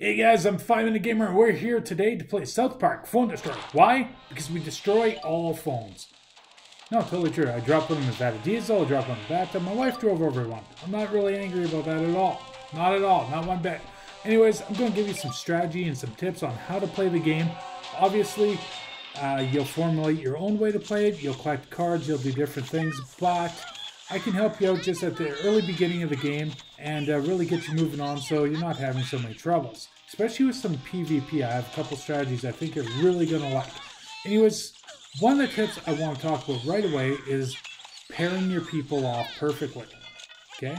Hey guys, I'm 5-Minute Gamer and we're here today to play South Park Phone Destroy. Why? Because we destroy all phones. No, totally true. I dropped one in the vat of diesel, I dropped one in the bathtub. My wife drove over one. I'm not really angry about that at all. Not at all. Not one bit. Anyways, I'm going to give you some strategy and some tips on how to play the game. Obviously, you'll formulate your own way to play it. You'll collect cards, you'll do different things, but I can help you out just at the early beginning of the game and really get you moving on so you're not having so many troubles. Especially with some PvP, I have a couple strategies I think you're really going to like. Anyways, one of the tips I want to talk about right away is pairing your people off perfectly. Okay?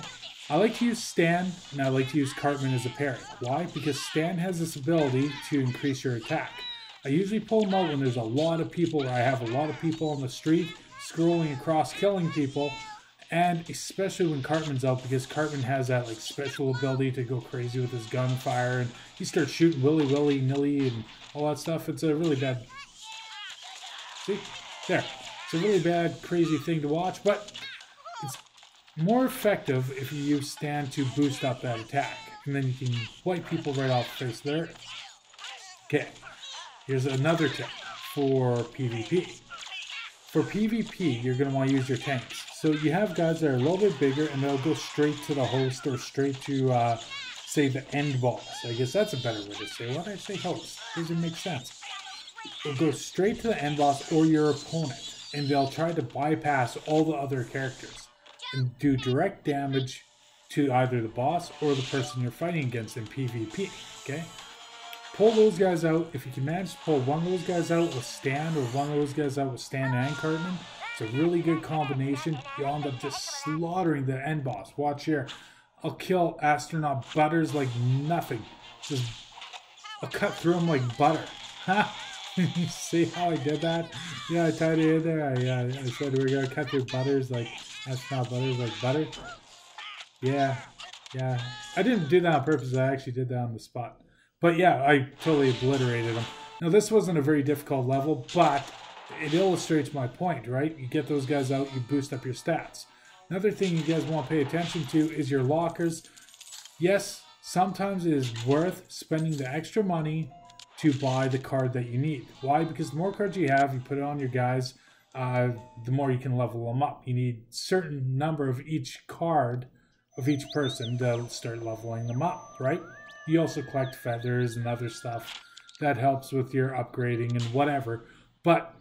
I like to use Stan and I like to use Cartman as a pairing. Why? Because Stan has this ability to increase your attack. I usually pull them out when there's a lot of people, where I have a lot of people on the street scrolling across killing people. And especially when Cartman's out, because Cartman has that like special ability to go crazy with his gunfire, and he starts shooting willy-nilly and all that stuff. It's a really bad... See? There. It's a really bad, crazy thing to watch, but it's more effective if you use Stan to boost up that attack. And then you can wipe people right off the face of the earth. Okay. Here's another tip for PvP. For PvP, you're going to want to use your tanks. So you have guys that are a little bit bigger and they'll go straight to the host or straight to, say, the end boss. I guess that's a better way to say it. Why did I say host? Doesn't make sense. They'll go straight to the end boss or your opponent, and they'll try to bypass all the other characters and do direct damage to either the boss or the person you're fighting against in PvP. Okay? Pull those guys out. If you can manage to pull one of those guys out with Stan, or one of those guys out with Stan and Cartman, it's a really good combination. You'll end up just slaughtering the end boss. Watch here. I'll kill Astronaut Butters like nothing. Just, I'll cut through him like butter. Ha! See how I did that? Yeah, I tied it in there. I said we're going to cut through Butters like Astronaut Butters like butter. Yeah. I didn't do that on purpose. I actually did that on the spot. But yeah, I totally obliterated him. Now, this wasn't a very difficult level, but it illustrates my point, right? You get those guys out, you boost up your stats. Another thing you guys want to pay attention to is your lockers. Yes, sometimes it is worth spending the extra money to buy the card that you need. Why? Because the more cards you have, you put it on your guys, the more you can level them up. You need a certain number of each card of each person to start leveling them up, right? You also collect feathers and other stuff that helps with your upgrading and whatever. But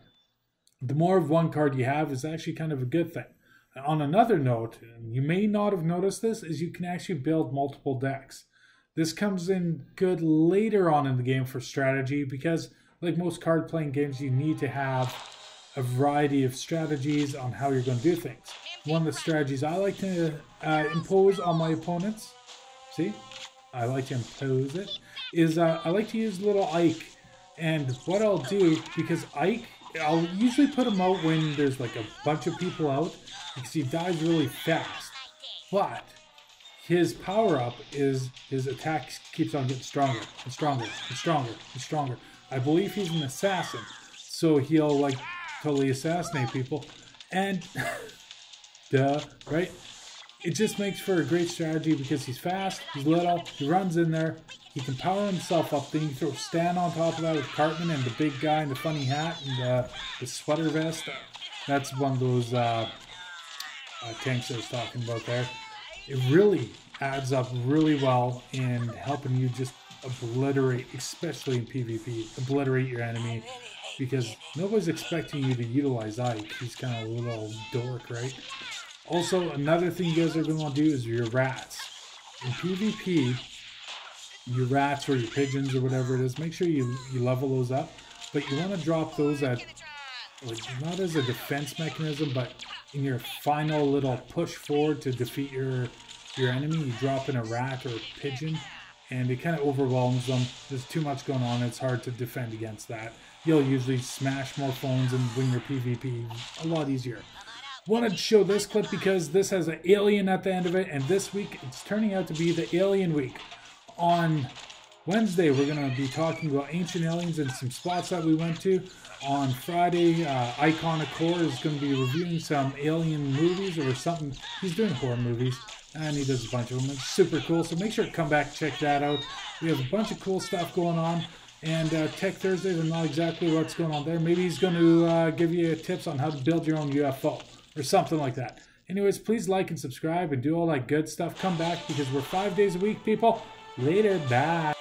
the more of one card you have is actually kind of a good thing. On another note, you may not have noticed this, is you can actually build multiple decks. This comes in good later on in the game for strategy because, like most card playing games, you need to have a variety of strategies on how you're going to do things. One of the strategies I like to impose on my opponents, see? I like to impose it, is I like to use little Ike. And what I'll do, because Ike, I'll usually put him out when there's like a bunch of people out, because he dies really fast. But his power-up is his attack keeps on getting stronger and stronger and stronger and stronger. I believe he's an assassin, so he'll like totally assassinate people. And, duh, right? It just makes for a great strategy because he's fast, he's little, he runs in there, he can power himself up, then you throw Stan on top of that with Cartman and the big guy in the funny hat and the sweater vest. That's one of those tanks I was talking about there. It really adds up really well in helping you just obliterate, especially in PvP, obliterate your enemy, because nobody's expecting you to utilize Ike. He's kind of a little dork, right? Also, another thing you guys are going to want to do is your rats. In PvP, your rats or your pigeons or whatever it is, make sure you level those up. But you want to drop those at, like, not as a defense mechanism, but in your final little push forward to defeat your enemy, you drop in a rat or a pigeon, and it kind of overwhelms them. There's too much going on. It's hard to defend against that. You'll usually smash more phones and win your PvP a lot easier. Wanted to show this clip because this has an alien at the end of it, and this week it's turning out to be the alien week. On Wednesday we're going to be talking about ancient aliens and some spots that we went to. On Friday, Iconic Core is going to be reviewing some alien movies or something. He's doing horror movies. And he does a bunch of them. It's super cool. So make sure to come back and check that out. We have a bunch of cool stuff going on. And Tech Thursdays, I'm not exactly what's going on there. Maybe he's going to give you tips on how to build your own UFO or something like that. Anyways, please like and subscribe and do all that good stuff. Come back because we're 5 days a week, people. Later. Bye.